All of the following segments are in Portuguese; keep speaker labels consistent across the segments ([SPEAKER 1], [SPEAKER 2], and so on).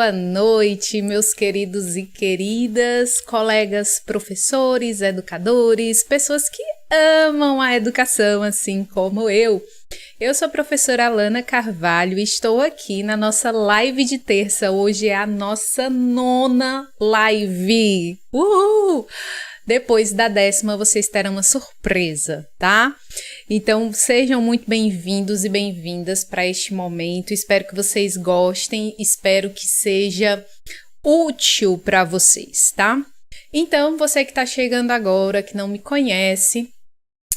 [SPEAKER 1] boa noite, meus queridos e queridas, colegas professores, educadores, pessoas que amam a educação assim como eu. Eu sou a professora Alana Carvalho e estou aqui na nossa live de terça. Hoje é a nossa 9ª live. Uhul! Depois da 10ª, vocês terão uma surpresa, tá? Então, sejam muito bem-vindos e bem-vindas para este momento. Espero que vocês gostem, espero que seja útil para vocês, tá? Então, você que está chegando agora, que não me conhece,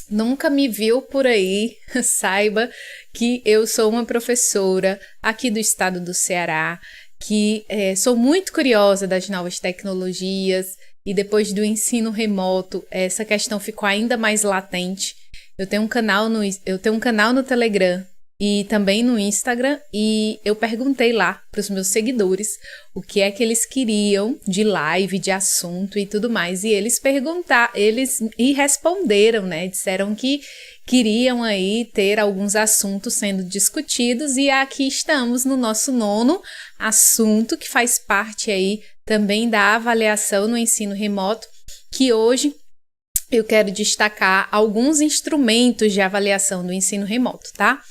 [SPEAKER 1] nunca me viu por aí, saiba que eu sou uma professora aqui do estado do Ceará, que sou muito curiosa das novas tecnologias. E depois do ensino remoto, essa questão ficou ainda mais latente. Eu tenho um canal no Telegram e também no Instagram, e eu perguntei lá para os meus seguidores o que é que eles queriam de live, de assunto e tudo mais. E eles responderam, né? Disseram que queriam aí ter alguns assuntos sendo discutidos, e aqui estamos no nosso 9º assunto, que faz parte aí também da avaliação no ensino remoto, que hoje eu quero destacar alguns instrumentos de avaliação do ensino remoto, tá?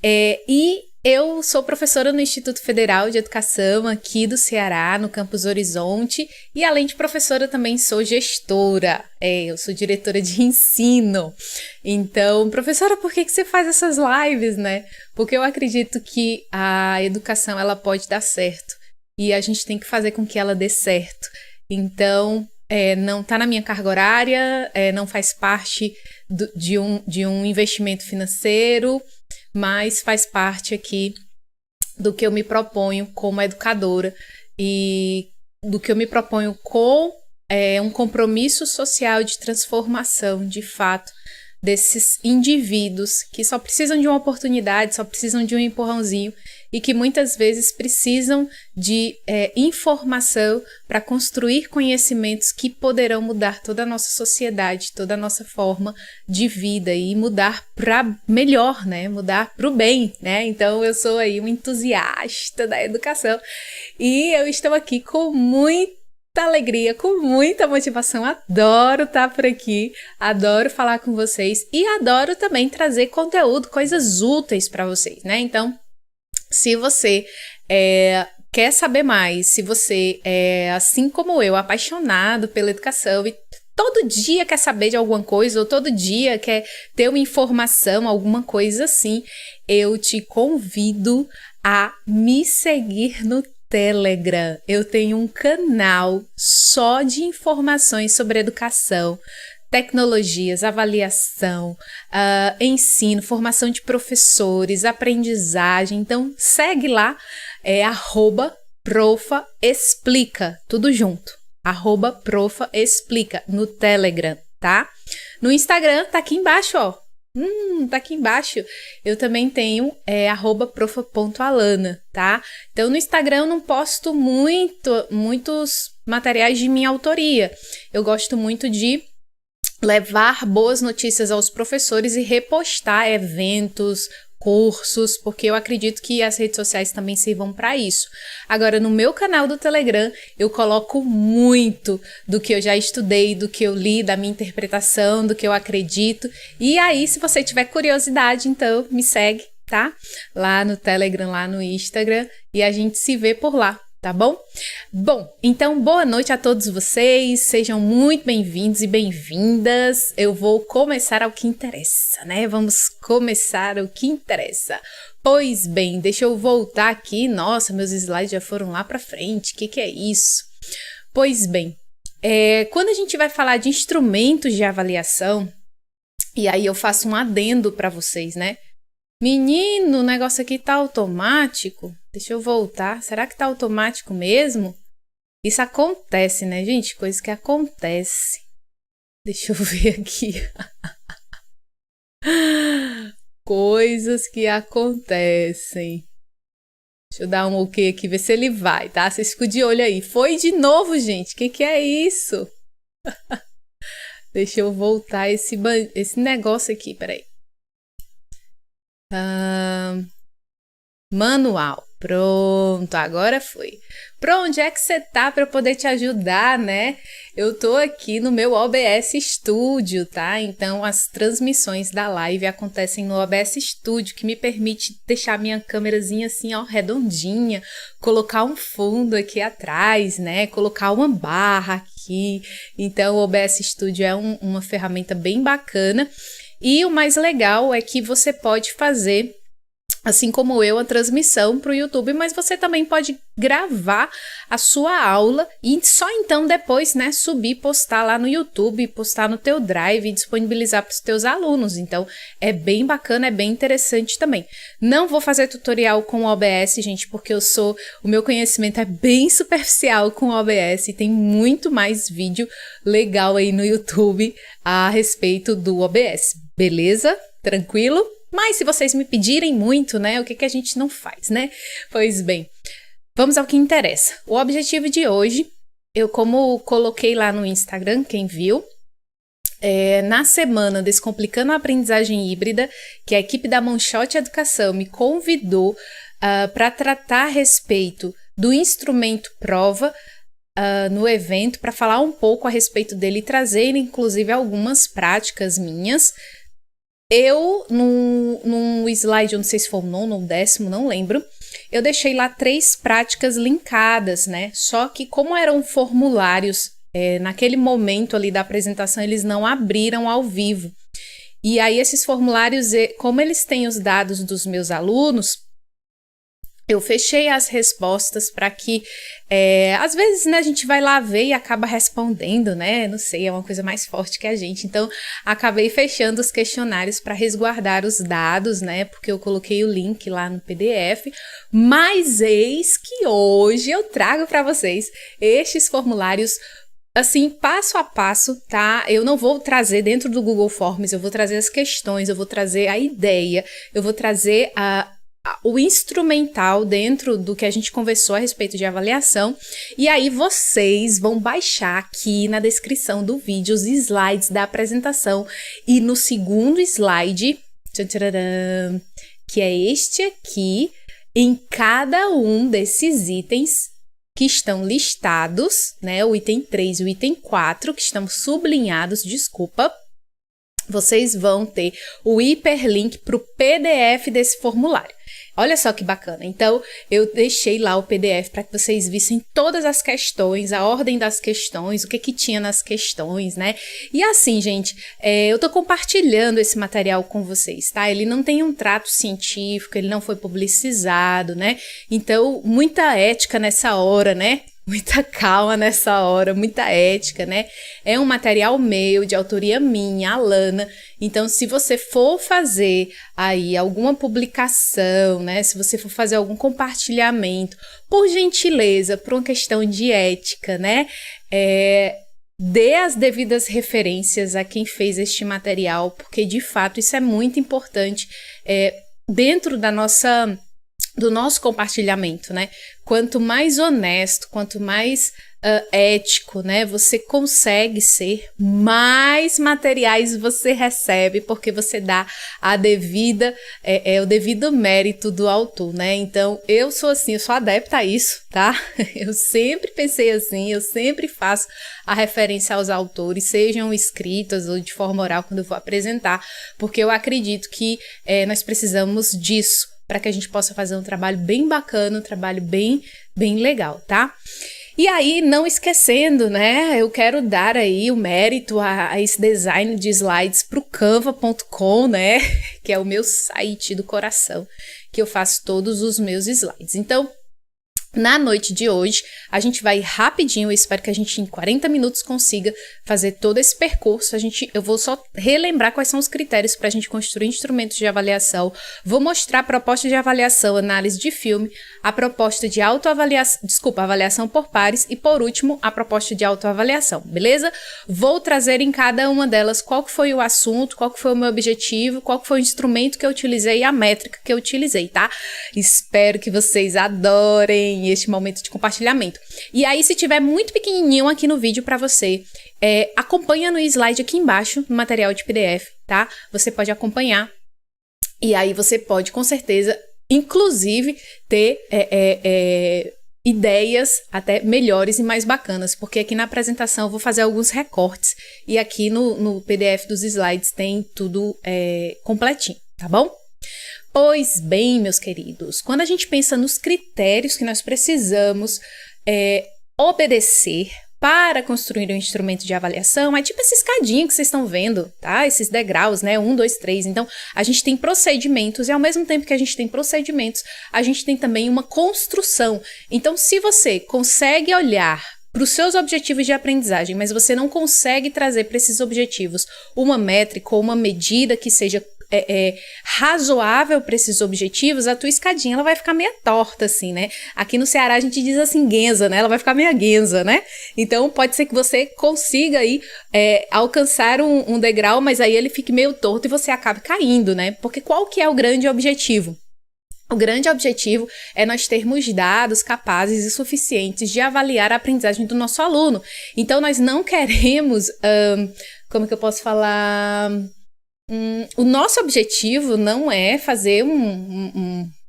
[SPEAKER 1] E eu sou professora no Instituto Federal de Educação aqui do Ceará, no Campus Horizonte, e além de professora também sou gestora, eu sou diretora de ensino. Então, professora, por que você faz essas lives, né? Porque eu acredito que a educação ela pode dar certo, e a gente tem que fazer com que ela dê certo. Então, não está na minha carga horária, não faz parte de um investimento financeiro, mas faz parte aqui do que eu me proponho como educadora e do que eu me proponho com um compromisso social de transformação, de fato, desses indivíduos que só precisam de uma oportunidade, só precisam de um empurrãozinho e que muitas vezes precisam de informação para construir conhecimentos que poderão mudar toda a nossa sociedade, toda a nossa forma de vida e mudar para melhor, né? Mudar para o bem, né? Então eu sou aí um entusiasta da educação e eu estou aqui com muita alegria, com muita motivação, adoro estar por aqui, adoro falar com vocês e adoro também trazer conteúdo, coisas úteis para vocês, né? Então, se você quer saber mais, se você é, assim como eu, apaixonado pela educação e todo dia quer saber de alguma coisa ou todo dia quer ter uma informação, alguma coisa assim, eu te convido a me seguir no Telegram. Eu tenho um canal só de informações sobre educação, tecnologias, avaliação, ensino, formação de professores, aprendizagem. Então, segue lá, @profaexplica, tudo junto, @profaexplica no Telegram, tá? No Instagram, tá aqui embaixo, ó. Tá aqui embaixo. Eu também tenho @profa.alana, tá? Então, no Instagram eu não posto muitos materiais de minha autoria. Eu gosto muito de levar boas notícias aos professores e repostar eventos, cursos, porque eu acredito que as redes sociais também sirvam para isso. Agora, no meu canal do Telegram, eu coloco muito do que eu já estudei, do que eu li, da minha interpretação, do que eu acredito. E aí, se você tiver curiosidade, então me segue, tá? Lá no Telegram, lá no Instagram, e a gente se vê por lá. Tá bom? Bom, então boa noite a todos vocês, sejam muito bem-vindos e bem-vindas. Eu vou começar ao que interessa, né? Vamos começar o que interessa. Pois bem, deixa eu voltar aqui. Nossa, meus slides já foram lá pra frente, o que é isso? Pois bem, quando a gente vai falar de instrumentos de avaliação, e aí eu faço um adendo para vocês, né? Menino, o negócio aqui tá automático. Deixa eu voltar. Será que tá automático mesmo? Isso acontece, né, gente? Coisa que acontece. Deixa eu ver aqui. Coisas que acontecem. Deixa eu dar um ok aqui, ver se ele vai, tá? Vocês ficam de olho aí. Foi de novo, gente. O que é isso? Deixa eu voltar esse negócio aqui, peraí. Manual. Pronto, agora foi. Pra onde é que você tá para eu poder te ajudar, né? Eu tô aqui no meu OBS Studio, tá? Então as transmissões da live acontecem no OBS Studio, que me permite deixar minha câmerazinha assim, ó, redondinha, colocar um fundo aqui atrás, né? Colocar uma barra aqui. Então o OBS Studio é uma ferramenta bem bacana. E o mais legal é que você pode fazer, assim como eu, a transmissão para o YouTube, mas você também pode gravar a sua aula e só então depois, né, subir, postar lá no YouTube, postar no teu Drive e disponibilizar para os teus alunos. Então, é bem bacana, é bem interessante também. Não vou fazer tutorial com o OBS, gente, porque o meu conhecimento é bem superficial com o OBS e tem muito mais vídeo legal aí no YouTube a respeito do OBS. Beleza? Tranquilo? Mas se vocês me pedirem muito, né, o que a gente não faz, né? Pois bem, vamos ao que interessa. O objetivo de hoje, eu como coloquei lá no Instagram, quem viu, na semana Descomplicando a Aprendizagem Híbrida, que a equipe da Monshot Educação me convidou para tratar a respeito do instrumento prova no evento, para falar um pouco a respeito dele e trazer, inclusive, algumas práticas minhas. Eu, num slide, eu não sei se foi o 9º ou 10º, não lembro, eu deixei lá 3 práticas linkadas, né? Só que como eram formulários, naquele momento ali da apresentação, eles não abriram ao vivo. E aí esses formulários, como eles têm os dados dos meus alunos, eu fechei as respostas para que, às vezes, né, a gente vai lá ver e acaba respondendo, né? Não sei, é uma coisa mais forte que a gente. Então, acabei fechando os questionários para resguardar os dados, né? Porque eu coloquei o link lá no PDF. Mas eis que hoje eu trago para vocês estes formulários, assim, passo a passo, tá? Eu não vou trazer dentro do Google Forms, eu vou trazer as questões, eu vou trazer a ideia, eu vou trazer o instrumental dentro do que a gente conversou a respeito de avaliação, e aí vocês vão baixar aqui na descrição do vídeo os slides da apresentação, e no segundo slide, que é este aqui, em cada um desses itens que estão listados, né, o item 3 e o item 4, que estão sublinhados, vocês vão ter o hiperlink para o PDF desse formulário. Olha só que bacana. Então, eu deixei lá o PDF para que vocês vissem todas as questões, a ordem das questões, o que tinha nas questões, né? E assim, gente, eu tô compartilhando esse material com vocês, tá? Ele não tem um trato científico, ele não foi publicizado, né? Então, muita ética nessa hora, né? Muita calma nessa hora, muita ética, né? É um material meu, de autoria minha, Alana. Então, se você for fazer aí alguma publicação, né? Se você for fazer algum compartilhamento, por gentileza, por uma questão de ética, né? Dê as devidas referências a quem fez este material, porque, de fato, isso é muito importante dentro do nosso compartilhamento, né? Quanto mais honesto, quanto mais ético, né, você consegue ser, mais materiais você recebe, porque você dá o devido mérito do autor, né? Então, eu sou assim, eu sou adepta a isso, tá? Eu sempre pensei assim, eu sempre faço a referência aos autores, sejam escritas ou de forma oral, quando eu vou apresentar, porque eu acredito que nós precisamos disso, para que a gente possa fazer um trabalho bem bacana, um trabalho bem legal, tá? E aí, não esquecendo, né, eu quero dar aí o mérito a esse design de slides para o canva.com, né, que é o meu site do coração, que eu faço todos os meus slides. Então, na noite de hoje, a gente vai rapidinho, eu espero que a gente em 40 minutos consiga fazer todo esse percurso. Eu vou só relembrar quais são os critérios para a gente construir instrumentos de avaliação, vou mostrar a proposta de avaliação, análise de filme, a proposta de avaliação por pares e, por último, a proposta de autoavaliação, beleza? Vou trazer em cada uma delas qual que foi o assunto, qual que foi o meu objetivo, qual que foi o instrumento que eu utilizei e a métrica que eu utilizei, tá? Espero que vocês adorem este momento de compartilhamento. E aí, se tiver muito pequenininho aqui no vídeo para você, acompanha no slide aqui embaixo, no material de PDF, tá? Você pode acompanhar e aí você pode, com certeza, inclusive ter ideias até melhores e mais bacanas, porque aqui na apresentação eu vou fazer alguns recortes e aqui no PDF dos slides tem tudo completinho, tá bom? Pois bem, meus queridos, quando a gente pensa nos critérios que nós precisamos obedecer para construir um instrumento de avaliação, é tipo essa escadinha que vocês estão vendo, tá? Esses degraus, né? 1, 2, 3. Então, a gente tem procedimentos e ao mesmo tempo que a gente tem procedimentos, a gente tem também uma construção. Então, se você consegue olhar para os seus objetivos de aprendizagem, mas você não consegue trazer para esses objetivos uma métrica ou uma medida que seja razoável para esses objetivos, a tua escadinha ela vai ficar meio torta, assim, né? Aqui no Ceará a gente diz assim, guenza, né? Ela vai ficar meio guenza, né? Então pode ser que você consiga aí alcançar um degrau, mas aí ele fique meio torto e você acabe caindo, né? Porque qual que é o grande objetivo? O grande objetivo é nós termos dados capazes e suficientes de avaliar a aprendizagem do nosso aluno. Então nós não queremos, como que eu posso falar... o nosso objetivo não é fazer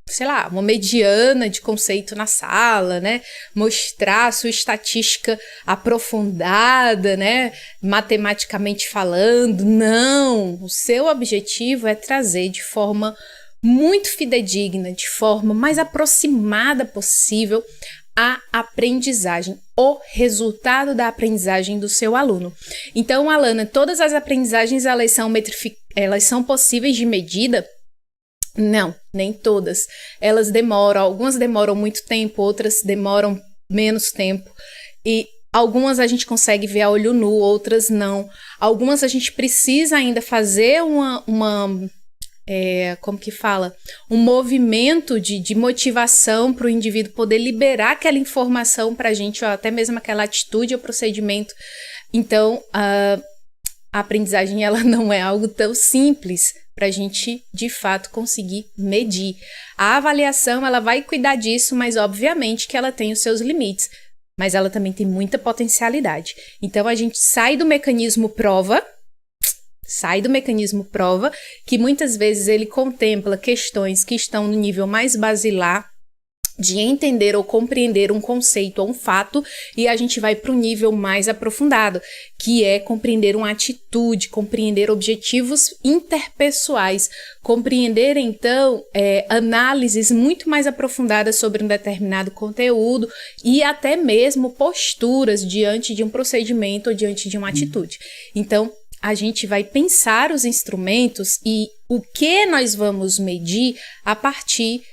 [SPEAKER 1] sei lá, uma mediana de conceito na sala, né? Mostrar a sua estatística aprofundada, né? Matematicamente falando. Não! O seu objetivo é trazer de forma muito fidedigna, de forma mais aproximada possível a aprendizagem, o resultado da aprendizagem do seu aluno. Então, Alana, todas as aprendizagens elas são possíveis de medida? Não, nem todas. Elas demoram, algumas demoram muito tempo, outras demoram menos tempo. E algumas a gente consegue ver a olho nu, outras não. Algumas a gente precisa ainda fazer como que fala? Um movimento de motivação para o indivíduo poder liberar aquela informação para a gente, ou até mesmo aquela atitude ou procedimento. Então, a aprendizagem ela não é algo tão simples para a gente, de fato, conseguir medir. A avaliação ela vai cuidar disso, mas obviamente que ela tem os seus limites, mas ela também tem muita potencialidade. Então, a gente sai do mecanismo prova, que muitas vezes ele contempla questões que estão no nível mais basilar de entender ou compreender um conceito ou um fato, e a gente vai para o nível mais aprofundado, que é compreender uma atitude, compreender objetivos interpessoais, compreender, então, análises muito mais aprofundadas sobre um determinado conteúdo e até mesmo posturas diante de um procedimento ou diante de uma atitude. Então, a gente vai pensar os instrumentos e o que nós vamos medir a partir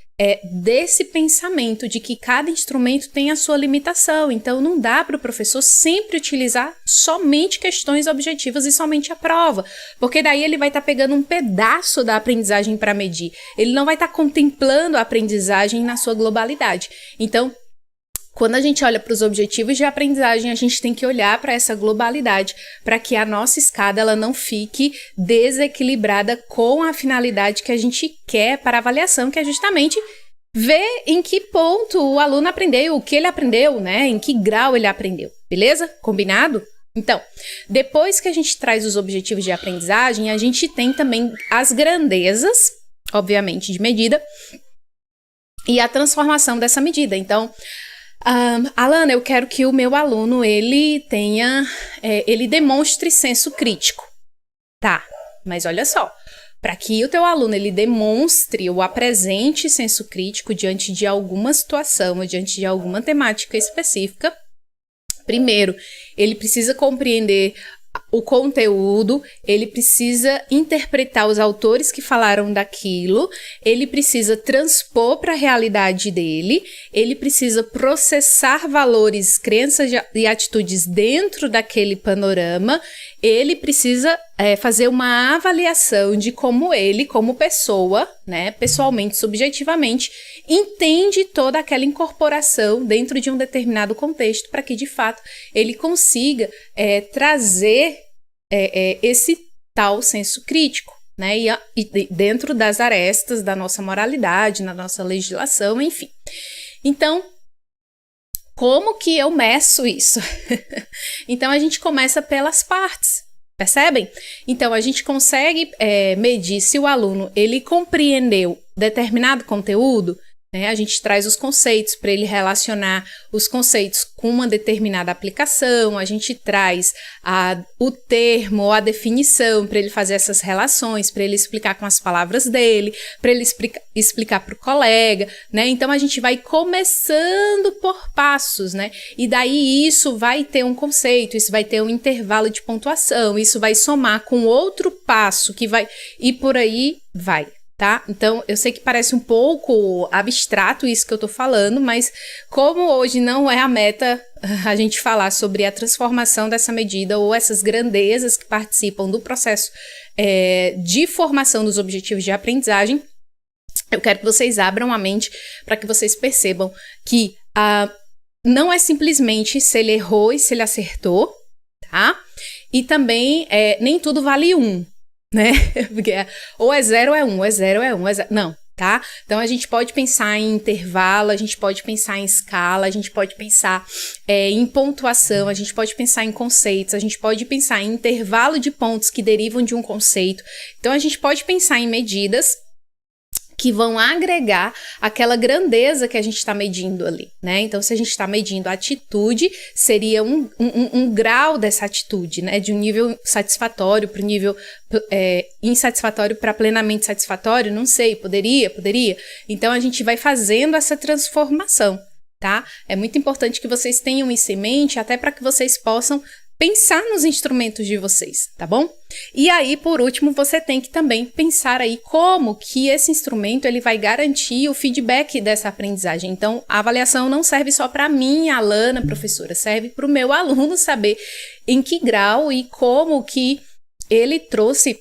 [SPEAKER 1] desse pensamento de que cada instrumento tem a sua limitação. Então, não dá para o professor sempre utilizar somente questões objetivas e somente a prova, porque daí ele vai estar pegando um pedaço da aprendizagem para medir. Ele não vai estar contemplando a aprendizagem na sua globalidade. Então, quando a gente olha para os objetivos de aprendizagem, a gente tem que olhar para essa globalidade, para que a nossa escada ela não fique desequilibrada com a finalidade que a gente quer para a avaliação, que é justamente ver em que ponto o aluno aprendeu, o que ele aprendeu, né? Em que grau ele aprendeu, beleza? Combinado? Então, depois que a gente traz os objetivos de aprendizagem, a gente tem também as grandezas, obviamente, de medida, e a transformação dessa medida. Então, Alana, eu quero que o meu aluno, ele demonstre senso crítico. Tá, mas olha só, para que o teu aluno, ele demonstre ou apresente senso crítico diante de alguma situação ou diante de alguma temática específica, primeiro, ele precisa compreender o conteúdo, ele precisa interpretar os autores que falaram daquilo, ele precisa transpor para a realidade dele, ele precisa processar valores, crenças e atitudes dentro daquele panorama, ele precisa fazer uma avaliação de como ele, como pessoa, né, pessoalmente, subjetivamente, entende toda aquela incorporação dentro de um determinado contexto para que, de fato, ele consiga trazer esse tal senso crítico, né, e dentro das arestas da nossa moralidade, na nossa legislação, enfim. Então, como que eu meço isso? Então, a gente começa pelas partes. Percebem? Então, a gente consegue medir se o aluno ele compreendeu determinado conteúdo, né? A gente traz os conceitos para ele relacionar os conceitos com uma determinada aplicação, a gente traz o termo ou a definição para ele fazer essas relações, para ele explicar com as palavras dele, para ele explicar para o colega, né? Então a gente vai começando por passos, né? E daí isso vai ter um conceito, isso vai ter um intervalo de pontuação, isso vai somar com outro passo que vai, e por aí vai. Tá? Então, eu sei que parece um pouco abstrato isso que eu tô falando, mas como hoje não é a meta a gente falar sobre a transformação dessa medida ou essas grandezas que participam do processo de formação dos objetivos de aprendizagem, eu quero que vocês abram a mente para que vocês percebam que não é simplesmente se ele errou e se ele acertou, tá? E também nem tudo vale 1. Né? Porque ou é 0 ou é 1, ou é 0 ou é 1, ou é 0. Não, tá? Então a gente pode pensar em intervalo, a gente pode pensar em escala, a gente pode pensar em pontuação, a gente pode pensar em conceitos, a gente pode pensar em intervalo de pontos que derivam de um conceito. Então a gente pode pensar em medidas que vão agregar aquela grandeza que a gente está medindo ali, né? Então, se a gente está medindo a atitude, seria um grau dessa atitude, né? De um nível satisfatório para o nível insatisfatório para plenamente satisfatório, não sei, poderia. Então, a gente vai fazendo essa transformação, tá? É muito importante que vocês tenham isso em mente, até para que vocês possam pensar nos instrumentos de vocês, tá bom? E aí, por último, você tem que também pensar aí como que esse instrumento ele vai garantir o feedback dessa aprendizagem. Então, a avaliação não serve só para mim, Alana, professora, serve para o meu aluno saber em que grau e como que ele trouxe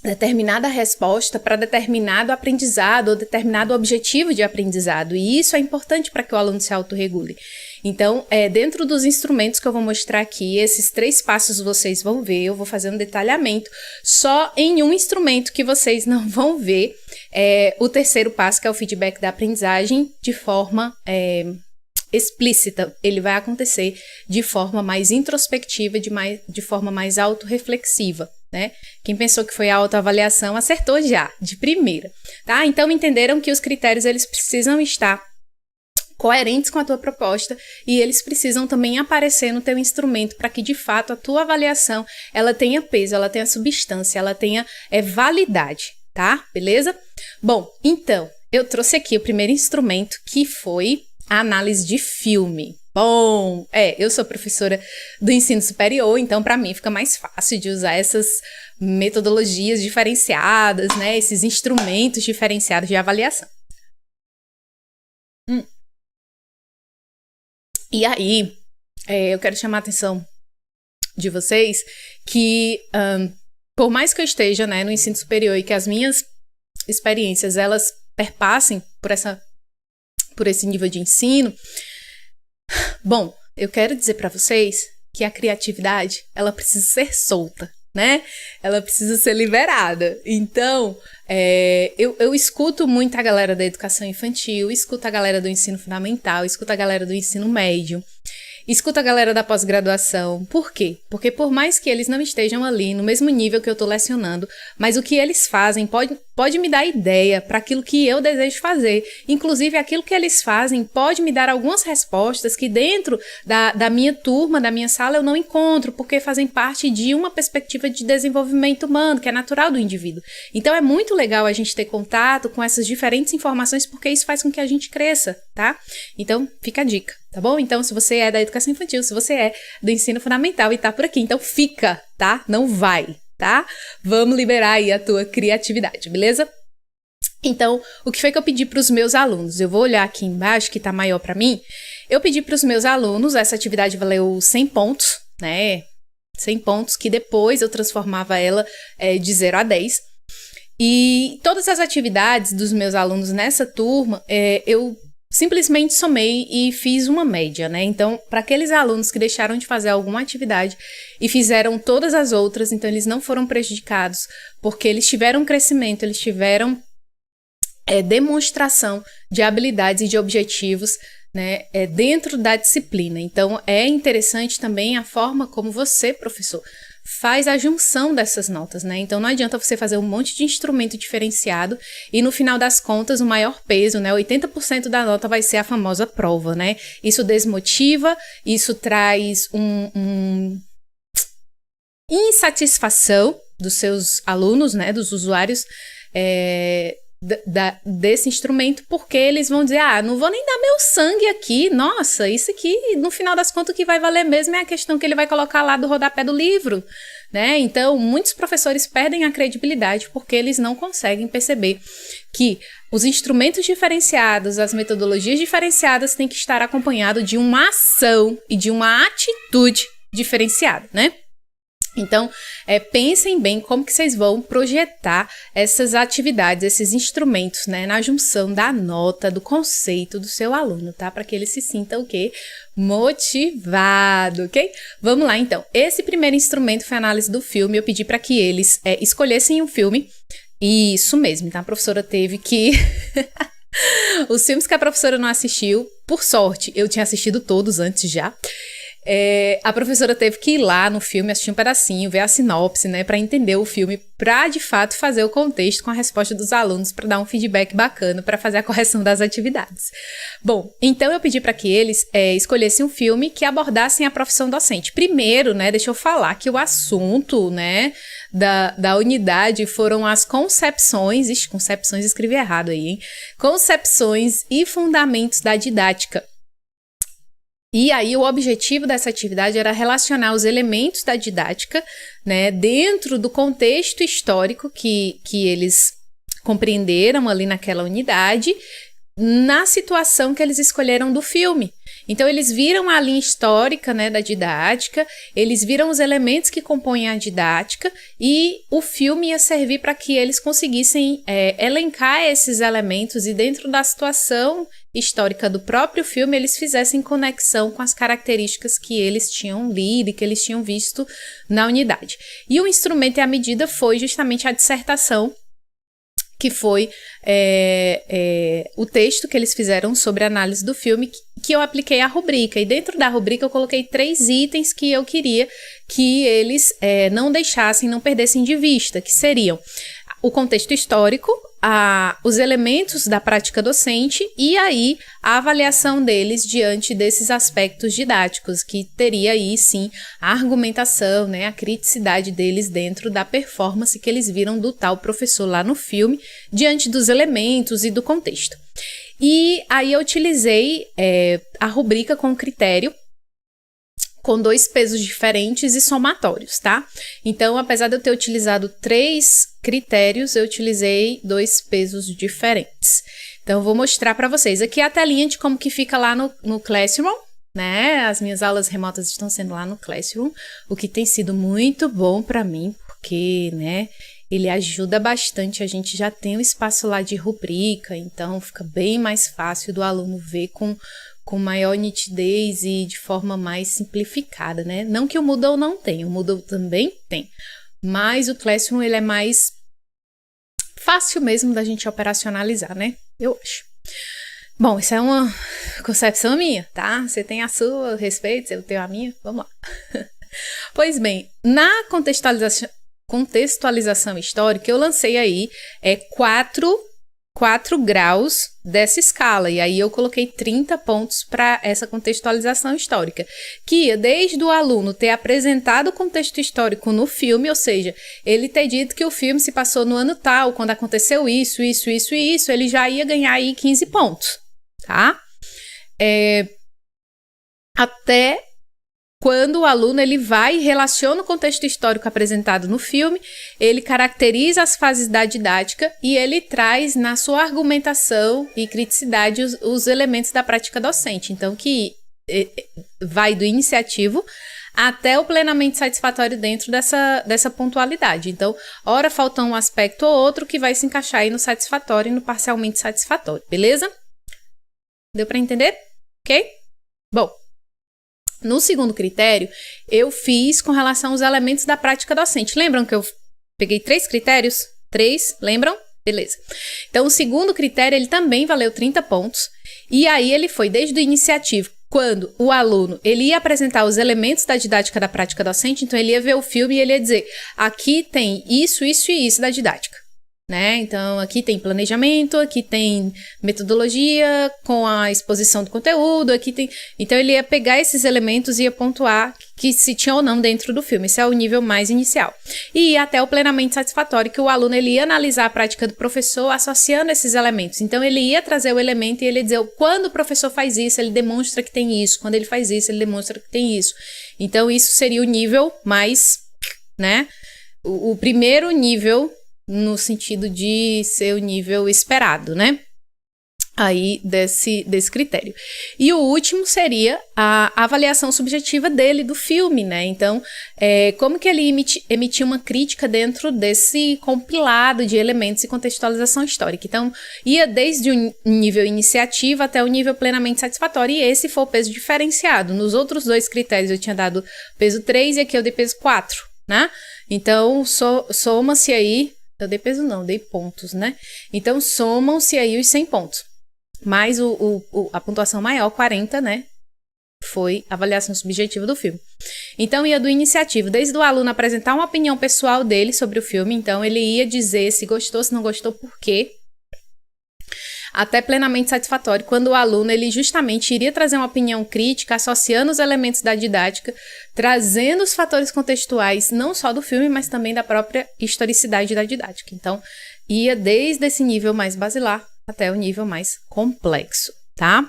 [SPEAKER 1] determinada resposta para determinado aprendizado ou determinado objetivo de aprendizado. E isso é importante para que o aluno se autorregule. Então, dentro dos instrumentos que eu vou mostrar aqui, esses 3 passos vocês vão ver, eu vou fazer um detalhamento só em um instrumento que vocês não vão ver, o terceiro passo, que é o feedback da aprendizagem, de forma explícita. Ele vai acontecer de forma mais introspectiva, de forma mais autorreflexiva, né? Quem pensou que foi a autoavaliação acertou já, de primeira, tá? Então, entenderam que os critérios eles precisam estar coerentes com a tua proposta e eles precisam também aparecer no teu instrumento para que, de fato, a tua avaliação ela tenha peso, ela tenha substância, ela tenha validade, tá? Beleza? Bom, então, eu trouxe aqui o primeiro instrumento, que foi a análise de filme. Bom, eu sou professora do ensino superior, então para mim fica mais fácil de usar essas metodologias diferenciadas, né? Esses instrumentos diferenciados de avaliação. E aí, eu quero chamar a atenção de vocês que, por mais que eu esteja, né, no ensino superior e que as minhas experiências, elas perpassem por esse nível de ensino, bom, eu quero dizer para vocês que a criatividade, ela precisa ser solta, né? Ela precisa ser liberada. Então, eu escuto muito a galera da educação infantil, escuto a galera do ensino fundamental, escuto a galera do ensino médio, escuto a galera da pós-graduação. Por quê? Porque por mais que eles não estejam ali no mesmo nível que eu estou lecionando, mas o que eles fazem pode me dar ideia para aquilo que eu desejo fazer. Inclusive, aquilo que eles fazem pode me dar algumas respostas que dentro da minha turma, da minha sala, eu não encontro, porque fazem parte de uma perspectiva de desenvolvimento humano, que é natural do indivíduo. Então, é muito legal a gente ter contato com essas diferentes informações, porque isso faz com que a gente cresça, tá? Então, fica a dica, tá bom? Então, se você é da educação infantil, se você é do ensino fundamental e tá por aqui, então fica, tá? Não vai, tá? Vamos liberar aí a tua criatividade, beleza? Então, o que foi que eu pedi para os meus alunos? Eu vou olhar aqui embaixo, que tá maior para mim. Eu pedi para os meus alunos, essa atividade valeu 100 pontos, né? 100 pontos, que depois eu transformava ela de 0 a 10. E todas as atividades dos meus alunos nessa turma, eu simplesmente somei e fiz uma média, né? Então, para aqueles alunos que deixaram de fazer alguma atividade e fizeram todas as outras, então eles não foram prejudicados, porque eles tiveram crescimento, eles tiveram demonstração de habilidades e de objetivos, né, dentro da disciplina. Então, é interessante também a forma como você, professor, faz a junção dessas notas, né? Então não adianta você fazer um monte de instrumento diferenciado e no final das contas o maior peso, né, 80% da nota vai ser a famosa prova, né? Isso desmotiva, isso traz insatisfação dos seus alunos, né, dos usuários desse instrumento, porque eles vão dizer, não vou nem dar meu sangue aqui, nossa, isso aqui, no final das contas, o que vai valer mesmo é a questão que ele vai colocar lá do rodapé do livro, né? Então, muitos professores perdem a credibilidade porque eles não conseguem perceber que os instrumentos diferenciados, as metodologias diferenciadas têm que estar acompanhados de uma ação e de uma atitude diferenciada, né? Então, pensem bem como que vocês vão projetar essas atividades, esses instrumentos, né, na junção da nota, do conceito do seu aluno, tá? Para que ele se sinta o quê? Motivado, ok? Vamos lá, então. Esse primeiro instrumento foi a análise do filme. Eu pedi para que eles escolhessem um filme. Isso mesmo, então a professora teve que... Os filmes que a professora não assistiu, por sorte, eu tinha assistido todos antes já. A professora teve que ir lá no filme, assistir um pedacinho, ver a sinopse, né, para entender o filme, para de fato fazer o contexto com a resposta dos alunos, para dar um feedback bacana, para fazer a correção das atividades. Bom, então eu pedi para que eles escolhessem um filme que abordassem a profissão docente. Primeiro, né, deixa eu falar que o assunto, né, da unidade foram as concepções, concepções escrevi errado aí, hein? Concepções e fundamentos da didática. E aí o objetivo dessa atividade era relacionar os elementos da didática, né, dentro do contexto histórico que eles compreenderam ali naquela unidade, na situação que eles escolheram do filme. Então eles viram a linha histórica, né, da didática, eles viram os elementos que compõem a didática e o filme ia servir para que eles conseguissem elencar esses elementos e dentro da situação histórica do próprio filme eles fizessem conexão com as características que eles tinham lido e que eles tinham visto na unidade. E o instrumento e a medida foi justamente a dissertação, que foi o texto que eles fizeram sobre a análise do filme, que eu apliquei à rubrica. E dentro da rubrica eu coloquei 3 itens que eu queria que eles não deixassem, não perdessem de vista, que seriam o contexto histórico, os elementos da prática docente e aí a avaliação deles diante desses aspectos didáticos, que teria aí sim a argumentação, né, a criticidade deles dentro da performance que eles viram do tal professor lá no filme, diante dos elementos e do contexto. E aí eu utilizei a rubrica com critério, com 2 pesos diferentes e somatórios, tá? Então, apesar de eu ter utilizado 3 critérios, eu utilizei 2 pesos diferentes. Então, eu vou mostrar para vocês. Aqui é a telinha de como que fica lá no Classroom, né? As minhas aulas remotas estão sendo lá no Classroom, o que tem sido muito bom para mim, porque, né, ele ajuda bastante. A gente já tem um espaço lá de rubrica, então fica bem mais fácil do aluno ver com maior nitidez e de forma mais simplificada, né? Não que o Moodle não tenha, o Moodle também tem, mas o Classroom ele é mais fácil mesmo da gente operacionalizar, né? Eu acho. Bom, isso é uma concepção minha, tá? Você tem a sua, respeito, eu tenho a minha, vamos lá. Pois bem, na contextualização histórica, eu lancei aí 4 graus dessa escala, e aí eu coloquei 30 pontos para essa contextualização histórica, que ia desde o aluno ter apresentado o contexto histórico no filme, ou seja, ele ter dito que o filme se passou no ano tal, quando aconteceu isso, ele já ia ganhar aí 15 pontos, tá? Até quando o aluno ele vai e relaciona o contexto histórico apresentado no filme, ele caracteriza as fases da didática e ele traz na sua argumentação e criticidade os elementos da prática docente. Então, que vai do iniciativo até o plenamente satisfatório dentro dessa pontualidade. Então, ora falta um aspecto ou outro que vai se encaixar aí no satisfatório e no parcialmente satisfatório, beleza? Deu para entender? Ok? Bom, no segundo critério, eu fiz com relação aos elementos da prática docente. Lembram que eu peguei 3 critérios? 3, lembram? Beleza. Então, o segundo critério, ele também valeu 30 pontos. E aí, ele foi desde o iniciativo. quando o aluno, ele ia apresentar os elementos da didática da prática docente, então ele ia ver o filme e ele ia dizer, aqui tem isso, isso e isso da didática, né? Então, aqui tem planejamento, aqui tem metodologia com a exposição do conteúdo, aqui tem... Então, ele ia pegar esses elementos e ia pontuar que se tinha ou não dentro do filme. Esse é o nível mais inicial. E ia até o plenamente satisfatório, que o aluno ele ia analisar a prática do professor associando esses elementos. Então, ele ia trazer o elemento e ele ia dizer, quando o professor faz isso, ele demonstra que tem isso. Quando ele faz isso, ele demonstra que tem isso. Então, isso seria o nível mais, né? O primeiro nível no sentido de ser o nível esperado, né? Aí desse critério. E o último seria a avaliação subjetiva dele do filme, né? Então, como que ele emitiu uma crítica dentro desse compilado de elementos e contextualização histórica. Então, ia desde o nível iniciativa até o nível plenamente satisfatório, e esse foi o peso diferenciado. Nos outros 2 critérios eu tinha dado peso 3 e aqui eu dei peso 4, né? Então, soma-se aí. Eu dei peso não, dei pontos, né? Então, somam-se aí os 100 pontos. Mais a pontuação maior, 40, né? Foi a avaliação subjetiva do filme. Então, ia do iniciativo, desde o aluno apresentar uma opinião pessoal dele sobre o filme. Então, ele ia dizer se gostou, se não gostou, por quê. Até plenamente satisfatório, quando o aluno ele justamente iria trazer uma opinião crítica, associando os elementos da didática, trazendo os fatores contextuais, não só do filme, mas também da própria historicidade da didática. Então, ia desde esse nível mais basilar até o nível mais complexo, tá?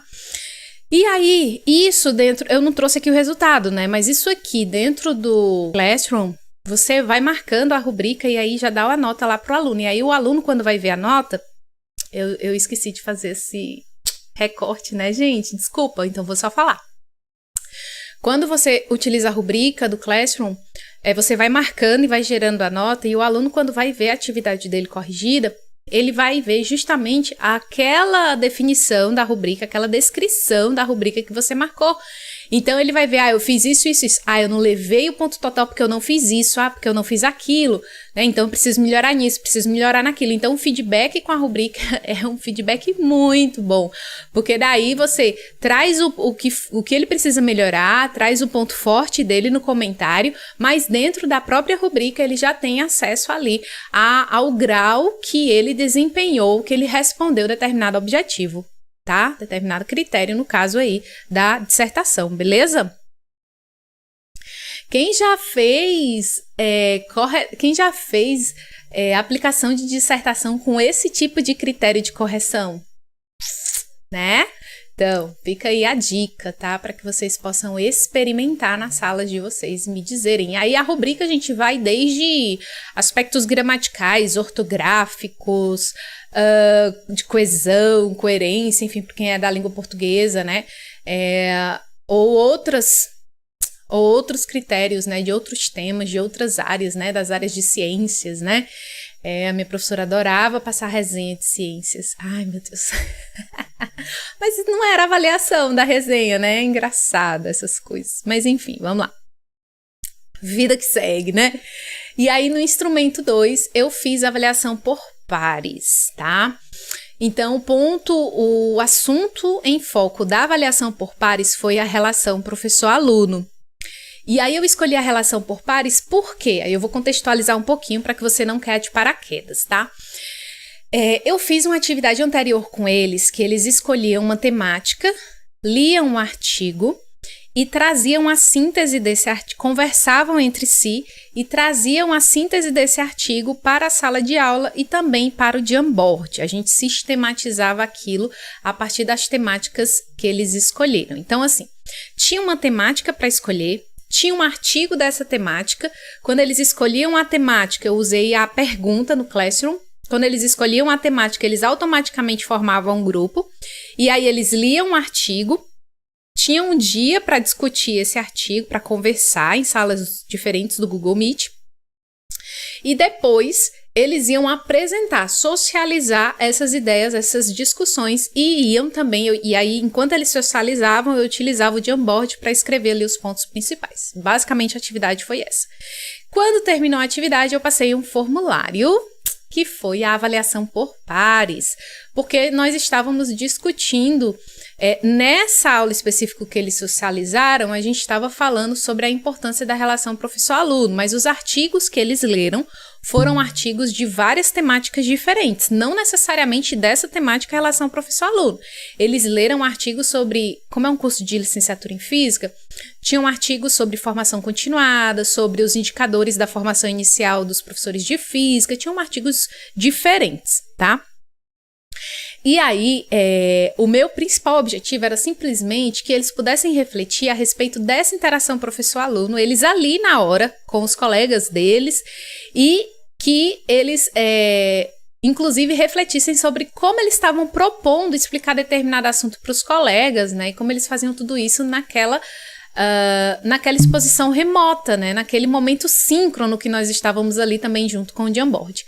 [SPEAKER 1] E aí, isso dentro... Eu não trouxe aqui o resultado, né? Mas isso aqui, dentro do Classroom, você vai marcando a rubrica e aí já dá a nota lá pro aluno. E aí, o aluno, quando vai ver a nota... Eu esqueci de fazer esse recorte, né, gente? Desculpa, então vou só falar. Quando você utiliza a rubrica do Classroom, você vai marcando e vai gerando a nota, e o aluno, quando vai ver a atividade dele corrigida, ele vai ver justamente aquela definição da rubrica, aquela descrição da rubrica que você marcou. Então, ele vai ver, eu fiz isso, isso, isso. Eu não levei o ponto total porque eu não fiz isso, porque eu não fiz aquilo, né? Então, eu preciso melhorar nisso, preciso melhorar naquilo. Então, o feedback com a rubrica é um feedback muito bom, porque daí você traz o que ele precisa melhorar, traz o ponto forte dele no comentário, mas dentro da própria rubrica, ele já tem acesso ali ao grau que ele desempenhou, que ele respondeu determinado objetivo. Tá? Determinado critério, no caso aí, da dissertação, beleza? Quem já fez aplicação de dissertação com esse tipo de critério de correção? Né? Então, fica aí a dica, tá? Para que vocês possam experimentar nas salas de vocês e me dizerem. E aí a rubrica a gente vai desde aspectos gramaticais, ortográficos, de coesão, coerência, enfim, para quem é da língua portuguesa, né? Ou outros critérios, né? De outros temas, de outras áreas, né? Das áreas de ciências, né? A minha professora adorava passar resenha de ciências. Ai, meu Deus. Mas não era avaliação da resenha, né? É engraçado essas coisas. Mas enfim, vamos lá. Vida que segue, né? E aí no instrumento 2 eu fiz a avaliação por pares, tá? Então o assunto em foco da avaliação por pares foi a relação professor-aluno. E aí eu escolhi a relação por pares, por quê? Aí eu vou contextualizar um pouquinho para que você não caia de paraquedas, tá? Eu fiz uma atividade anterior com eles, que eles escolhiam uma temática, liam um artigo e traziam a síntese desse artigo, conversavam entre si e traziam a síntese desse artigo para a sala de aula e também para o Jamboard. A gente sistematizava aquilo a partir das temáticas que eles escolheram. Então, assim, tinha uma temática para escolher, tinha um artigo dessa temática. Quando eles escolhiam a temática, eu usei a pergunta no Classroom. Quando eles escolhiam a temática, eles automaticamente formavam um grupo. E aí eles liam um artigo. Tinham um dia para discutir esse artigo, para conversar em salas diferentes do Google Meet. E depois eles iam apresentar, socializar essas ideias, essas discussões e iam também, e aí enquanto eles socializavam, eu utilizava o Jamboard para escrever ali os pontos principais. Basicamente a atividade foi essa. Quando terminou a atividade, eu passei um formulário, que foi a avaliação por pares, porque nós estávamos discutindo Nessa aula específica que eles socializaram, a gente estava falando sobre a importância da relação professor-aluno, mas os artigos que eles leram foram artigos de várias temáticas diferentes, não necessariamente dessa temática relação professor-aluno. Eles leram artigos sobre, como é um curso de licenciatura em física, tinham artigos sobre formação continuada, sobre os indicadores da formação inicial dos professores de física, tinham artigos diferentes, tá? E aí, o meu principal objetivo era simplesmente que eles pudessem refletir a respeito dessa interação professor-aluno, eles ali na hora, com os colegas deles, e que eles, inclusive, refletissem sobre como eles estavam propondo explicar determinado assunto para os colegas, né, e como eles faziam tudo isso naquela exposição remota, né, naquele momento síncrono que nós estávamos ali também junto com o Jamboard.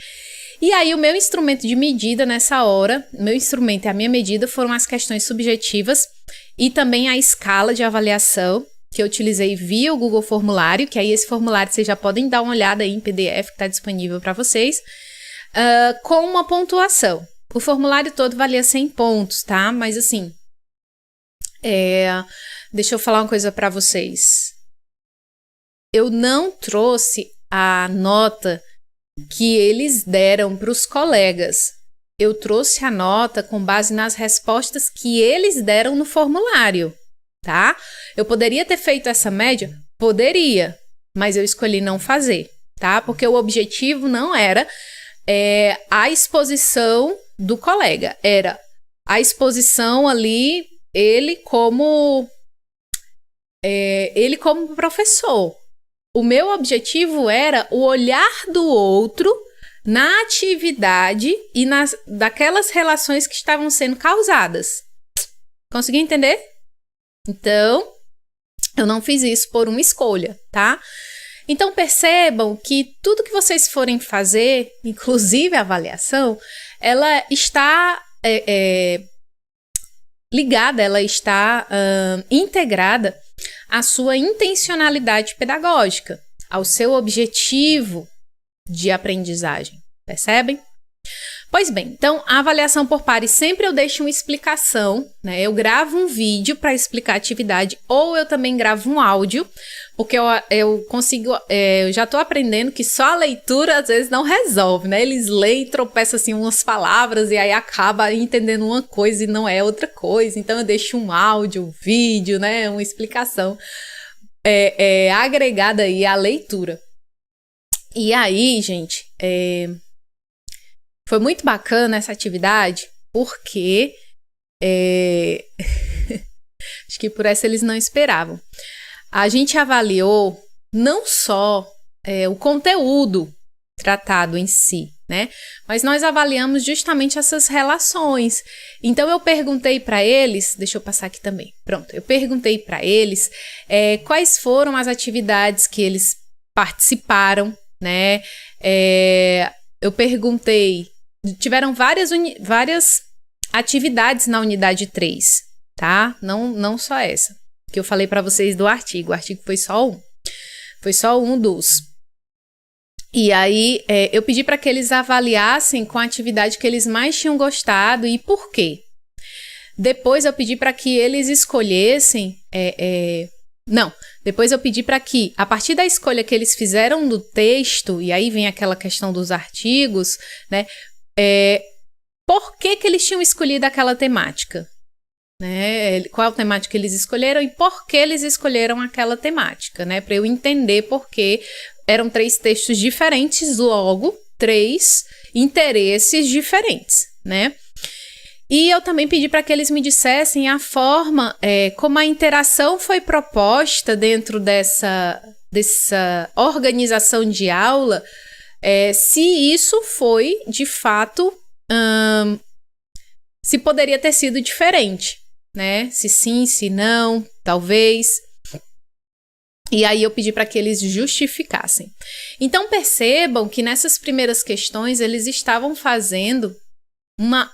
[SPEAKER 1] E aí o meu instrumento de medida nessa hora, meu instrumento e a minha medida foram as questões subjetivas e também a escala de avaliação que eu utilizei via o Google Formulário, que aí esse formulário vocês já podem dar uma olhada aí em PDF que está disponível para vocês, com uma pontuação. O formulário todo valia 100 pontos, tá? Mas assim, deixa eu falar uma coisa para vocês. Eu não trouxe a nota que eles deram para os colegas. Eu trouxe a nota com base nas respostas que eles deram no formulário, tá? Eu poderia ter feito essa média? Poderia, mas eu escolhi não fazer, tá? Porque o objetivo não era a exposição do colega, era a exposição ali, ele como professor. O meu objetivo era o olhar do outro na atividade e daquelas relações que estavam sendo causadas. Conseguiu entender? Então, eu não fiz isso por uma escolha, tá? Então, percebam que tudo que vocês forem fazer, inclusive a avaliação, ela está ligada, ela está integrada à sua intencionalidade pedagógica, ao seu objetivo de aprendizagem, percebem? Pois bem, então a avaliação por pares sempre eu deixo uma explicação, né? Eu gravo um vídeo para explicar a atividade ou eu também gravo um áudio, porque eu consigo, eu já estou aprendendo que só a leitura às vezes não resolve, né? Eles leem, tropeçam assim umas palavras e aí acaba entendendo uma coisa e não é outra coisa, então eu deixo um áudio, um vídeo, né? Uma explicação agregada aí à leitura. E aí, gente, foi muito bacana essa atividade, porque acho que por essa eles não esperavam. A gente avaliou não só o conteúdo tratado em si, né? Mas nós avaliamos justamente essas relações. Então eu perguntei para eles, deixa eu passar aqui também, pronto, eu perguntei para eles quais foram as atividades que eles participaram, né? Eu perguntei, tiveram várias atividades na unidade 3, tá? Não só essa, que eu falei para vocês do artigo. O artigo foi só um dos. E aí, eu pedi para que eles avaliassem com a atividade que eles mais tinham gostado e por quê. Depois eu pedi para que eles escolhessem... Depois eu pedi para que, a partir da escolha que eles fizeram do texto, e aí vem aquela questão dos artigos, né? Por que eles tinham escolhido aquela temática? Né? Qual temática eles escolheram e por que eles escolheram aquela temática, né? Para eu entender por que eram 3 textos diferentes, logo 3 interesses diferentes, né? E eu também pedi para que eles me dissessem a forma como a interação foi proposta dentro dessa organização de aula, se isso foi, de fato, se poderia ter sido diferente, né? Se sim, se não, talvez. E aí eu pedi para que eles justificassem. Então percebam que nessas primeiras questões eles estavam fazendo uma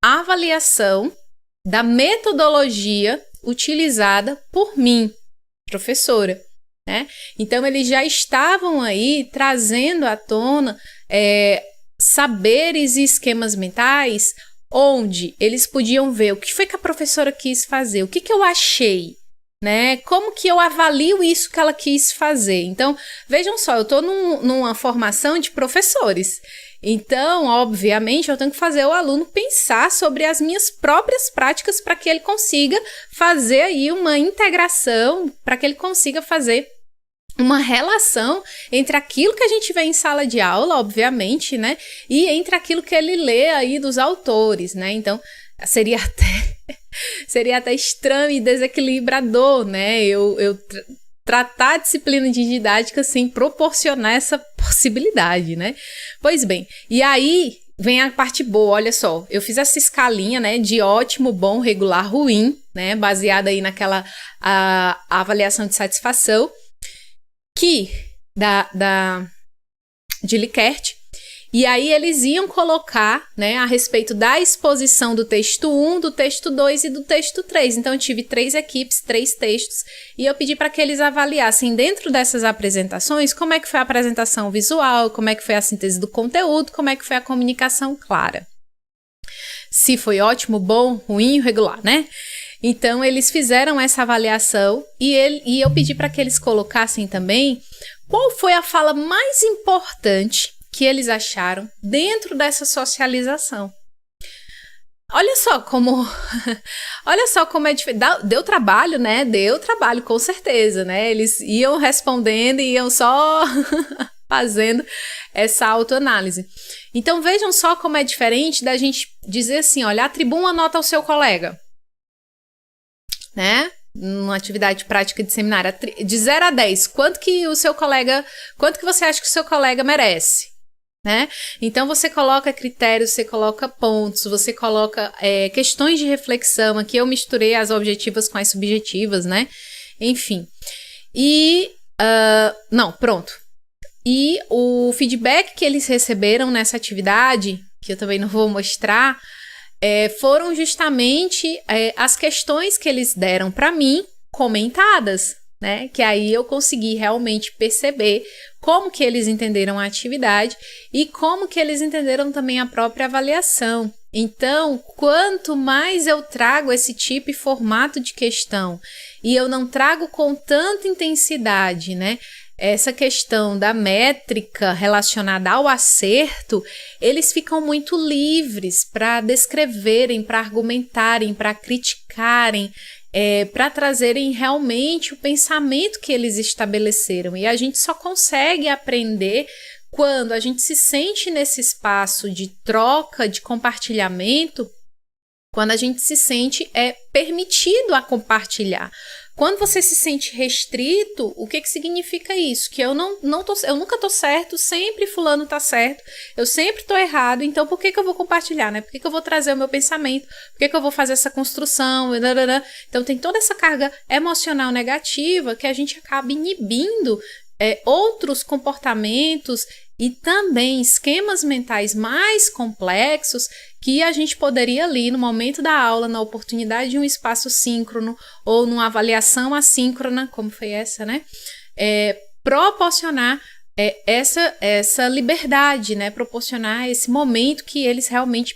[SPEAKER 1] avaliação da metodologia utilizada por mim, professora, né? Então eles já estavam aí trazendo à tona saberes e esquemas mentais onde eles podiam ver o que foi que a professora quis fazer, o que eu achei, né? Como que eu avalio isso que ela quis fazer. Então, vejam só, eu estou numa formação de professores. Então, obviamente, eu tenho que fazer o aluno pensar sobre as minhas próprias práticas para que ele consiga fazer aí uma integração, para que ele consiga fazer uma relação entre aquilo que a gente vê em sala de aula, obviamente, né? E entre aquilo que ele lê aí dos autores, né? Então, seria até estranho e desequilibrador, né? Eu tratar a disciplina de didática sem proporcionar essa possibilidade, né? Pois bem, e aí vem a parte boa, olha só, eu fiz essa escalinha, né, de ótimo, bom, regular, ruim, né, baseada aí naquela a avaliação de satisfação de Likert. E aí eles iam colocar, né, a respeito da exposição do texto 1, do texto 2 e do texto 3. Então eu tive 3 equipes, 3 textos, e eu pedi para que eles avaliassem dentro dessas apresentações como é que foi a apresentação visual, como é que foi a síntese do conteúdo, como é que foi a comunicação clara. Se foi ótimo, bom, ruim, regular, né? Então eles fizeram essa avaliação e eu pedi para que eles colocassem também qual foi a fala mais importante que eles acharam dentro dessa socialização. Olha só como é diferente. Deu trabalho, né? Deu trabalho, com certeza, né? Eles iam respondendo e iam só fazendo essa autoanálise. Então, vejam só como é diferente da gente dizer assim, olha, atribua uma nota ao seu colega, né? Numa atividade prática de seminário, de 0 a 10, quanto que você acha que o seu colega merece? Né? Então você coloca critérios, você coloca pontos, você coloca questões de reflexão. Aqui eu misturei as objetivas com as subjetivas, né? Enfim. E pronto. E o feedback que eles receberam nessa atividade, que eu também não vou mostrar, foram justamente as questões que eles deram para mim comentadas, né? Que aí eu consegui realmente perceber como que eles entenderam a atividade e como que eles entenderam também a própria avaliação. Então, quanto mais eu trago esse tipo e formato de questão e eu não trago com tanta intensidade, né, essa questão da métrica relacionada ao acerto, eles ficam muito livres para descreverem, para argumentarem, para criticarem, para trazerem realmente o pensamento que eles estabeleceram. E a gente só consegue aprender quando a gente se sente nesse espaço de troca, de compartilhamento, quando a gente se sente permitido a compartilhar. Quando você se sente restrito, o que significa isso? Que eu nunca tô certo, sempre fulano tá certo, eu sempre tô errado, então por que eu vou compartilhar, né? Por que eu vou trazer o meu pensamento? Por que eu vou fazer essa construção? Então tem toda essa carga emocional negativa que a gente acaba inibindo outros comportamentos e também esquemas mentais mais complexos que a gente poderia ali no momento da aula, na oportunidade de um espaço síncrono ou numa avaliação assíncrona, como foi essa, né? Proporcionar essa liberdade, né? Proporcionar esse momento que eles realmente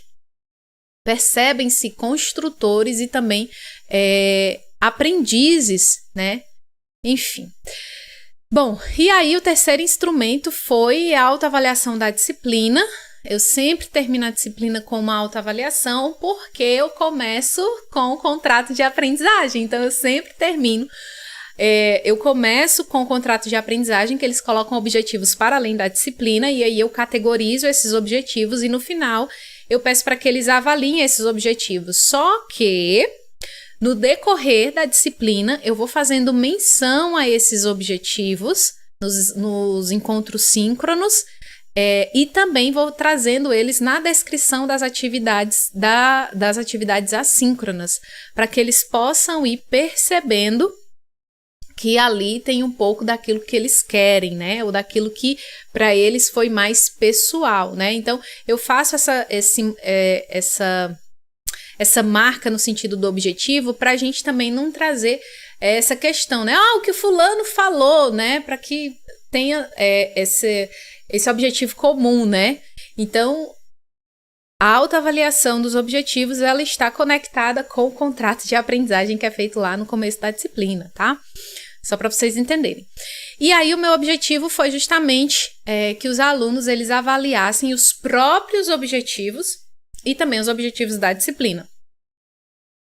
[SPEAKER 1] percebem-se construtores e também aprendizes, né? Enfim. Bom, e aí o terceiro instrumento foi a autoavaliação da disciplina. Eu sempre termino a disciplina com uma autoavaliação porque eu começo com o contrato de aprendizagem. Então, eu sempre termino. Eu começo com o contrato de aprendizagem, que eles colocam objetivos para além da disciplina, e aí eu categorizo esses objetivos e no final eu peço para que eles avaliem esses objetivos. Só que no decorrer da disciplina, eu vou fazendo menção a esses objetivos nos encontros síncronos e também vou trazendo eles na descrição das atividades assíncronas, para que eles possam ir percebendo que ali tem um pouco daquilo que eles querem, né? Ou daquilo que para eles foi mais pessoal, né? Então, eu faço essa marca no sentido do objetivo para a gente também não trazer essa questão, né? O que o fulano falou, né? Para que tenha esse objetivo comum, né? Então, a autoavaliação dos objetivos, ela está conectada com o contrato de aprendizagem que é feito lá no começo da disciplina, tá? Só para vocês entenderem. E aí o meu objetivo foi justamente que os alunos eles avaliassem os próprios objetivos e também os objetivos da disciplina.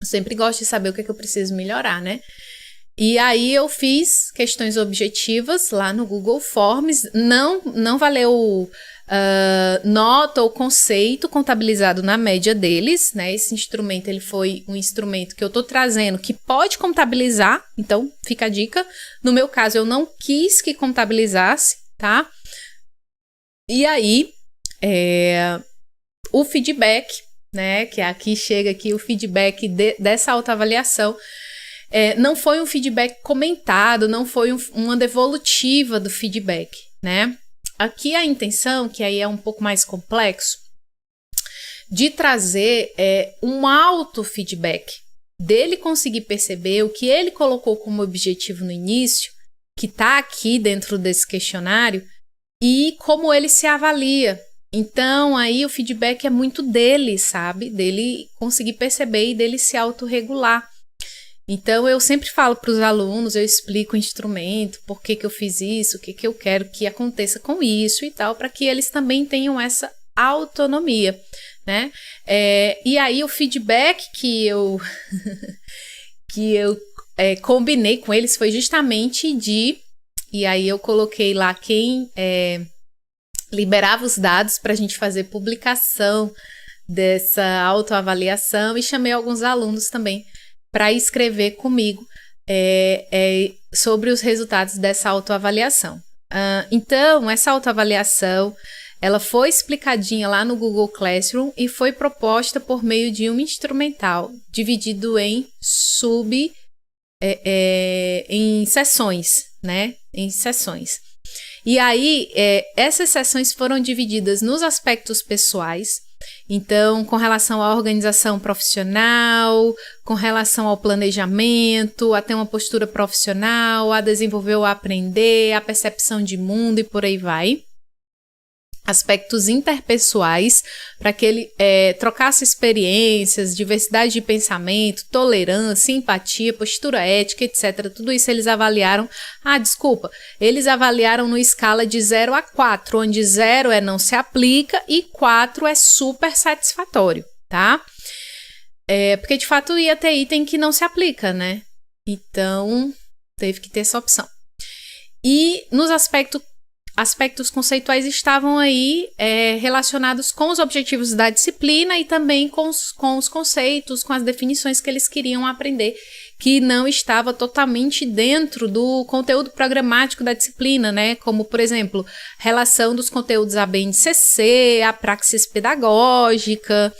[SPEAKER 1] Eu sempre gosto de saber o que é que eu preciso melhorar, né? E aí eu fiz questões objetivas lá no Google Forms, não valeu nota ou conceito contabilizado na média deles, né? Esse instrumento ele foi um instrumento que eu tô trazendo que pode contabilizar, então fica a dica. No meu caso eu não quis que contabilizasse, tá? E aí o feedback, né? Que aqui chega aqui o feedback dessa autoavaliação. Não foi um feedback comentado, não foi uma devolutiva do feedback, né? Aqui a intenção, que aí é um pouco mais complexo, de trazer um auto-feedback, dele conseguir perceber o que ele colocou como objetivo no início, que está aqui dentro desse questionário, e como ele se avalia. Então, aí o feedback é muito dele, sabe? Dele conseguir perceber e dele se autorregular. Então, eu sempre falo para os alunos, eu explico o instrumento, por que eu fiz isso, o que eu quero que aconteça com isso e tal, para que eles também tenham essa autonomia, né? E aí, o feedback que eu combinei com eles foi justamente e aí eu coloquei lá quem liberava os dados para a gente fazer publicação dessa autoavaliação e chamei alguns alunos também para escrever comigo sobre os resultados dessa autoavaliação. Então, essa autoavaliação, ela foi explicadinha lá no Google Classroom e foi proposta por meio de um instrumental, dividido em em sessões, né? Em sessões. E aí, essas sessões foram divididas nos aspectos pessoais. Então, com relação à organização profissional, com relação ao planejamento, a ter uma postura profissional, a desenvolver o aprender, a percepção de mundo e por aí vai. Aspectos interpessoais, para que ele trocasse experiências, diversidade de pensamento, tolerância, empatia, postura ética, etc. Tudo isso eles avaliaram. Eles avaliaram no escala de 0 a 4, onde 0 é não se aplica e 4 é super satisfatório, tá? Porque de fato ia ter item que não se aplica, né? Então, teve que ter essa opção. E nos aspectos conceituais estavam aí relacionados com os objetivos da disciplina e também com os conceitos, com as definições que eles queriam aprender, que não estava totalmente dentro do conteúdo programático da disciplina, né? Como, por exemplo, relação dos conteúdos ABNCC, a praxis pedagógica,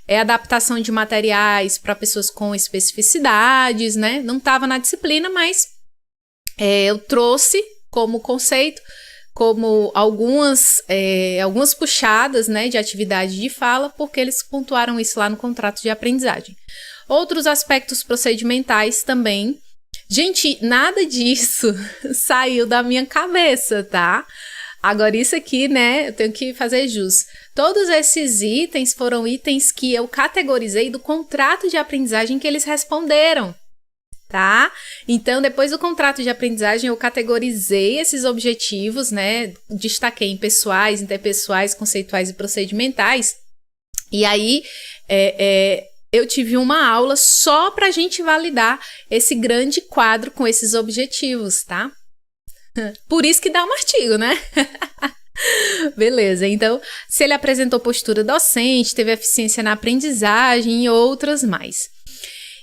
[SPEAKER 1] adaptação de materiais para pessoas com especificidades, né? Não estava na disciplina, mas eu trouxe como conceito, como algumas puxadas, né, de atividade de fala, porque eles pontuaram isso lá no contrato de aprendizagem. Outros aspectos procedimentais também. Gente, nada disso saiu da minha cabeça, tá? Agora isso aqui, né, eu tenho que fazer jus. Todos esses itens foram itens que eu categorizei do contrato de aprendizagem que eles responderam. Tá? Então, depois do contrato de aprendizagem, eu categorizei esses objetivos, né? Destaquei em pessoais, interpessoais, conceituais e procedimentais. E aí, eu tive uma aula só para a gente validar esse grande quadro com esses objetivos, tá? Por isso que dá um artigo, né? Beleza, então, se ele apresentou postura docente, teve eficiência na aprendizagem e outras mais.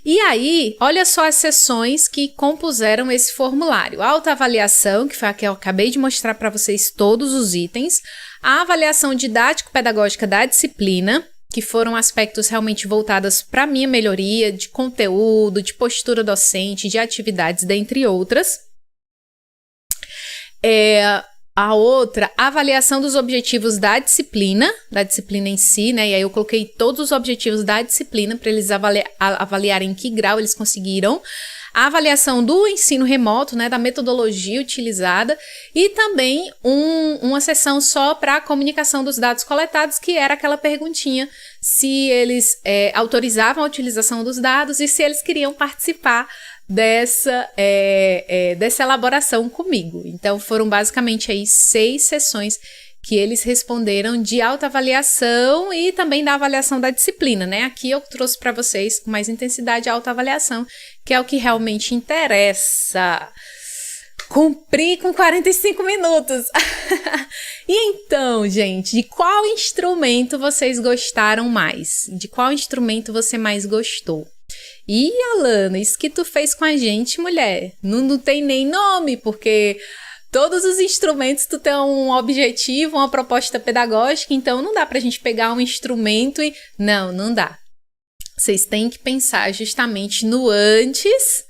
[SPEAKER 1] E aí, olha só as sessões que compuseram esse formulário. A autoavaliação, que foi a que eu acabei de mostrar para vocês todos os itens. A avaliação didático-pedagógica da disciplina, que foram aspectos realmente voltados para a minha melhoria de conteúdo, de postura docente, de atividades, dentre outras. A outra, a avaliação dos objetivos da disciplina em si, né? E aí eu coloquei todos os objetivos da disciplina para eles avaliarem em que grau eles conseguiram a avaliação do ensino remoto, né, da metodologia utilizada, e também uma sessão só para a comunicação dos dados coletados, que era aquela perguntinha se eles autorizavam a utilização dos dados e se eles queriam participar dessa elaboração comigo. Então, foram basicamente aí 6 sessões que eles responderam de autoavaliação e também da avaliação da disciplina, né? Aqui eu trouxe para vocês com mais intensidade a autoavaliação, que é o que realmente interessa. Cumpri com 45 minutos. E então, gente, de qual instrumento vocês gostaram mais? De qual instrumento você mais gostou? E, Alana, isso que tu fez com a gente, mulher, não tem nem nome, porque todos os instrumentos tu tem um objetivo, uma proposta pedagógica, então não dá pra gente pegar um instrumento e... Não dá. Vocês têm que pensar justamente no antes,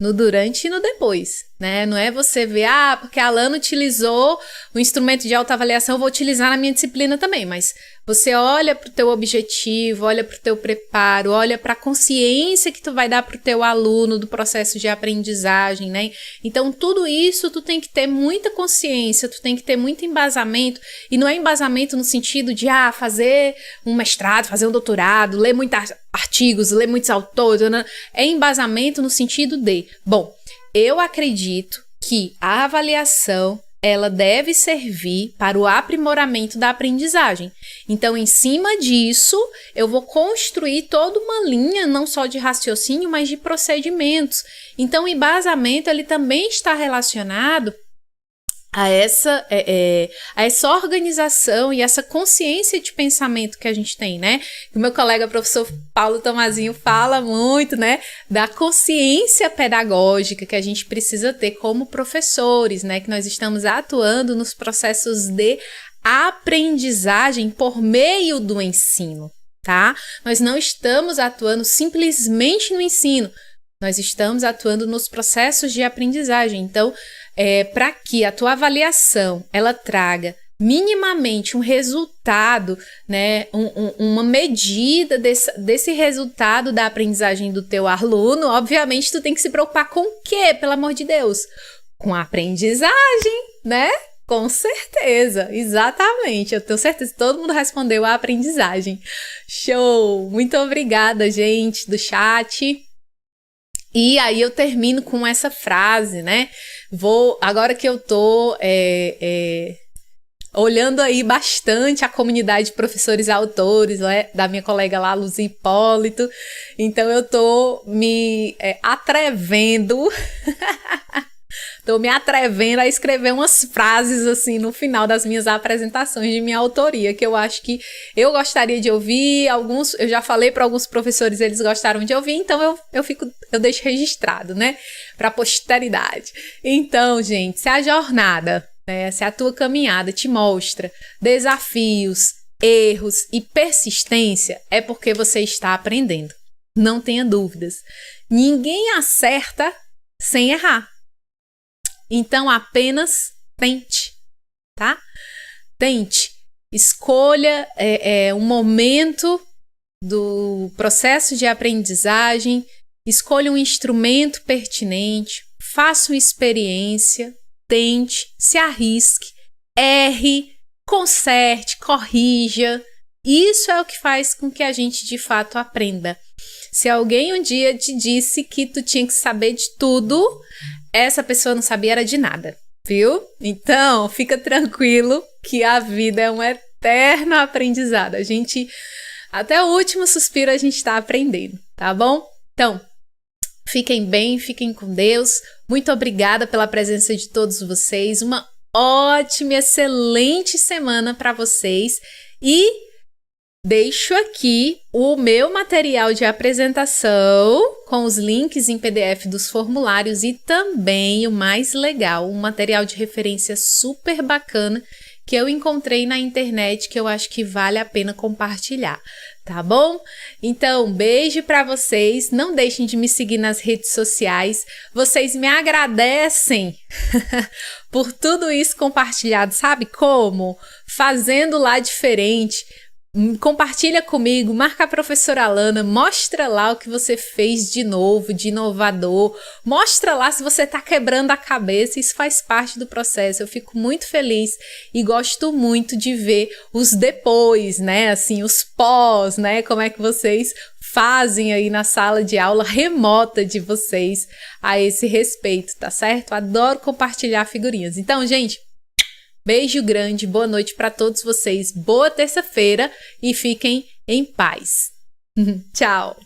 [SPEAKER 1] no durante e no depois, né? Não é você ver, porque a Alana utilizou o instrumento de autoavaliação, eu vou utilizar na minha disciplina também, mas você olha para o teu objetivo, olha para o teu preparo, olha para a consciência que tu vai dar para o teu aluno do processo de aprendizagem, né? Então, tudo isso tu tem que ter muita consciência, tu tem que ter muito embasamento, e não é embasamento no sentido de, fazer um mestrado, fazer um doutorado, ler muitos artigos, ler muitos autores, né? É embasamento no sentido de, bom, eu acredito que a avaliação ela deve servir para o aprimoramento da aprendizagem. Então, em cima disso, eu vou construir toda uma linha, não só de raciocínio, mas de procedimentos. Então, o embasamento ele também está relacionado a essa organização e essa consciência de pensamento que a gente tem, né? O meu colega professor Paulo Tomazinho fala muito, né, da consciência pedagógica que a gente precisa ter como professores, né, que nós estamos atuando nos processos de aprendizagem por meio do ensino, tá? Nós não estamos atuando simplesmente no ensino, nós estamos atuando nos processos de aprendizagem. Então, para que a tua avaliação ela traga minimamente um resultado, né, uma medida desse resultado da aprendizagem do teu aluno, obviamente tu tem que se preocupar com o quê, pelo amor de Deus? Com a aprendizagem, né? Com certeza, exatamente. Eu tenho certeza que todo mundo respondeu a aprendizagem. Show! Muito obrigada, gente, do chat. E aí eu termino com essa frase, né? Agora que eu tô olhando aí bastante a comunidade de professores e autores, né, da minha colega lá, Luzia Hipólito, então eu tô me atrevendo a escrever umas frases assim no final das minhas apresentações de minha autoria, que eu acho que eu gostaria de ouvir. Eu já falei para alguns professores, eles gostaram de ouvir, então eu deixo registrado, né, para a posteridade. Então, gente, se a jornada, né, se a tua caminhada te mostra desafios, erros e persistência, é porque você está aprendendo. Não tenha dúvidas. Ninguém acerta sem errar. Então, apenas tente, tá? Tente. Escolha um momento do processo de aprendizagem, escolha um instrumento pertinente, faça uma experiência, tente, se arrisque, erre, conserte, corrija. Isso é o que faz com que a gente, de fato, aprenda. Se alguém um dia te disse que tu tinha que saber de tudo, essa pessoa não sabia era de nada, viu? Então, fica tranquilo que a vida é um eterno aprendizado. Até o último suspiro a gente está aprendendo, tá bom? Então, fiquem bem, fiquem com Deus. Muito obrigada pela presença de todos vocês. Uma ótima, excelente semana para vocês. E deixo aqui o meu material de apresentação com os links em PDF dos formulários e também o mais legal, um material de referência super bacana que eu encontrei na internet que eu acho que vale a pena compartilhar, tá bom? Então, beijo para vocês, não deixem de me seguir nas redes sociais, vocês me agradecem por tudo isso compartilhado, sabe como? Fazendo lá diferente, compartilha comigo, marca a professora Alana, mostra lá o que você fez de novo, de inovador, mostra lá se você tá quebrando a cabeça, isso faz parte do processo. Eu fico muito feliz e gosto muito de ver os depois, né, assim, os pós, né, como é que vocês fazem aí na sala de aula remota de vocês a esse respeito, tá certo? Adoro compartilhar figurinhas. Então, gente, beijo grande, boa noite para todos vocês, boa terça-feira e fiquem em paz. Tchau!